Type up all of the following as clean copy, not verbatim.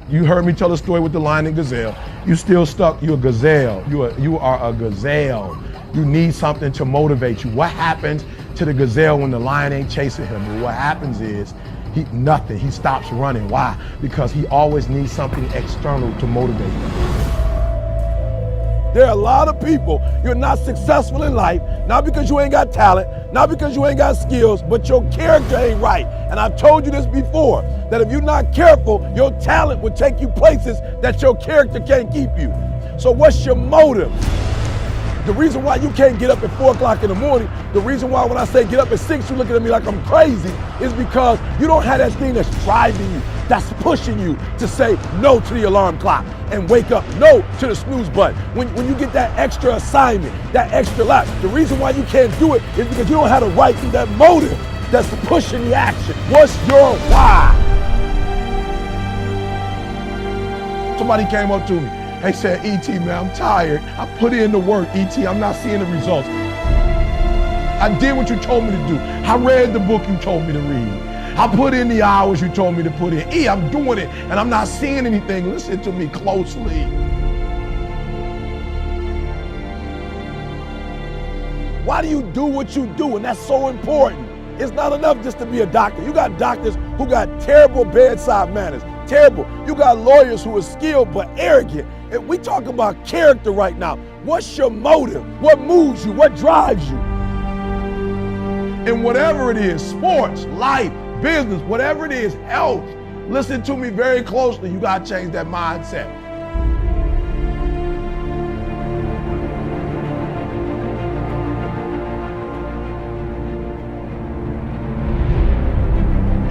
You heard me tell a story with the lion and gazelle. You still stuck, you're a gazelle. You are a gazelle. You need something to motivate you. What happens to the gazelle when the lion ain't chasing him? Well, what happens is, nothing. He stops running. Why? Because he always needs something external to motivate him. There are a lot of people, you're not successful in life, not because you ain't got talent, not because you ain't got skills, but your character ain't right. And I've told you this before, that if you're not careful, your talent will take you places that your character can't keep you. So what's your motive? The reason why you can't get up at 4 o'clock in the morning, the reason why when I say get up at 6, you're looking at me like I'm crazy, is because you don't have that thing that's driving you, that's pushing you to say no to the alarm clock and wake up, no to the snooze button. When you get that extra assignment, that extra lap, the reason why you can't do it is because you don't have the right thing, that motive that's pushing the action. What's your why? Somebody came up to me. They said, E.T., man, I'm tired. I put in the work, E.T., I'm not seeing the results. I did what you told me to do. I read the book you told me to read. I put in the hours you told me to put in. I'm doing it, and I'm not seeing anything. Listen to me closely. Why do you do what you do? And that's so important. It's not enough just to be a doctor. You got doctors who got terrible bedside manners. Terrible. You got lawyers who are skilled but arrogant. And we talk about character right now. What's your motive? What moves you? What drives you? And whatever it is, sports, life, business, whatever it is, health, listen to me very closely. You got to change that mindset.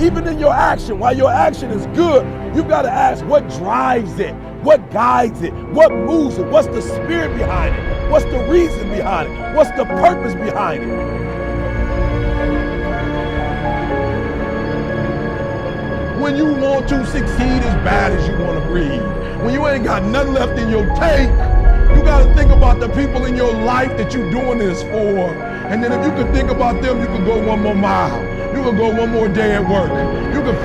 Even in your action, while your action is good, you've got to ask what drives it, what guides it, what moves it, what's the spirit behind it, what's the reason behind it, what's the purpose behind it. When you want to succeed as bad as you want to breathe, when you ain't got nothing left in your tank, you got to think about the people in your life that you're doing this for. And then if you can think about them, you can go 1 more mile. You can go 1 more day at work. You can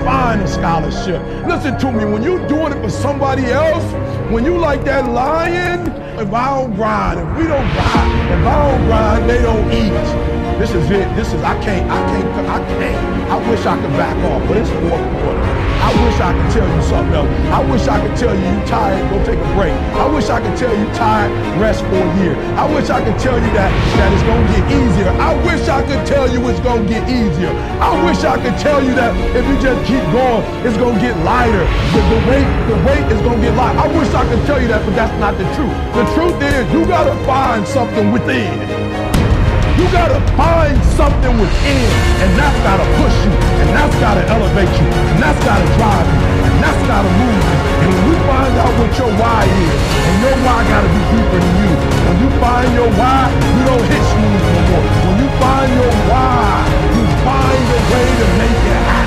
find a scholarship. Listen to me, when you're doing it for somebody else, when you like that lion, if I don't grind, if we don't grind, if I don't grind, they don't eat. This is it. I can't. I wish I could back off, but it's 4th quarter. I wish I could tell you something else. I wish I could tell you you're tired, go take a break. I wish I could tell you tired, rest for a year. I wish I could tell you that it's gonna get easier. I wish I could tell you it's gonna get easier. I wish I could tell you that if you just keep going, it's gonna get lighter. The weight is gonna get light. I wish I could tell you that, but that's not the truth. The truth is you gotta find something within. You gotta find something within, and that's gotta push you, and that's gotta elevate you, and that's gotta drive you, and that's gotta move you. And when you find out what your why is, and your why gotta be deeper than you, when you find your why, you don't hit snooze no more. When you find your why, you find a way to make it happen.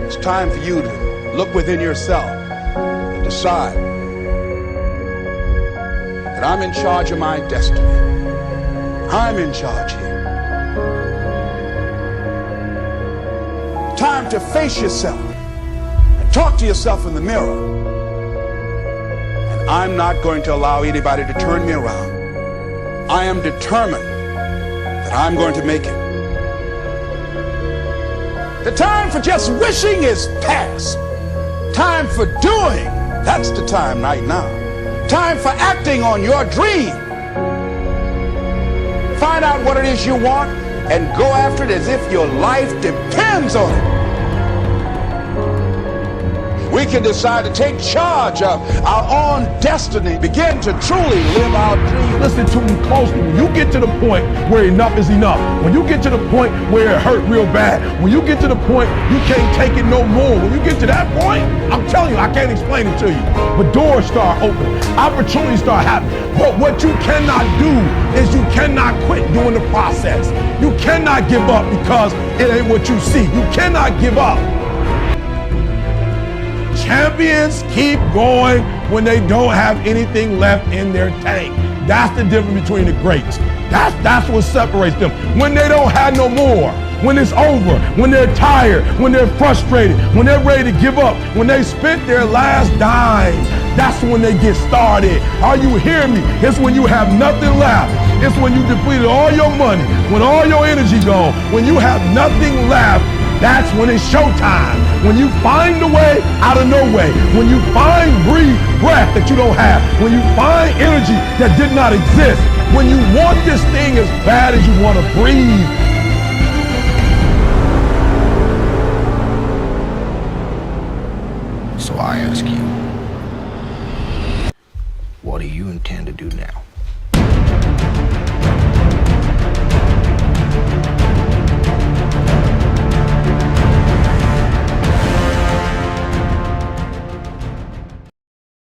It's time for you to look within yourself and decide that I'm in charge of my destiny. I'm in charge here. Time to face yourself and talk to yourself in the mirror. And I'm not going to allow anybody to turn me around. I am determined that I'm going to make it. The time for just wishing is past. Time for doing, that's the time right now. Time for acting on your dream. Find out what it is you want and go after it as if your life depends on it. We can decide to take charge of our own destiny, begin to truly live our dream. Listen to me closely. When you get to the point where enough is enough, when you get to the point where it hurt real bad, when you get to the point you can't take it no more, when you get to that point, I'm telling you, I can't explain it to you, but doors start opening, opportunities start happening. But what you cannot do is you cannot quit during the process. You cannot give up because it ain't what you see. You cannot give up. Champions keep going when they don't have anything left in their tank. That's the difference between the greats. That's what separates them. When they don't have no more, when it's over, when they're tired, when they're frustrated, when they're ready to give up, when they spent their last dime, that's when they get started. Are you hearing me? It's when you have nothing left. It's when you depleted all your money, when all your energy gone, when you have nothing left. That's when it's showtime. When you find a way out of no way. When you find breath that you don't have. When you find energy that did not exist. When you want this thing as bad as you want to breathe.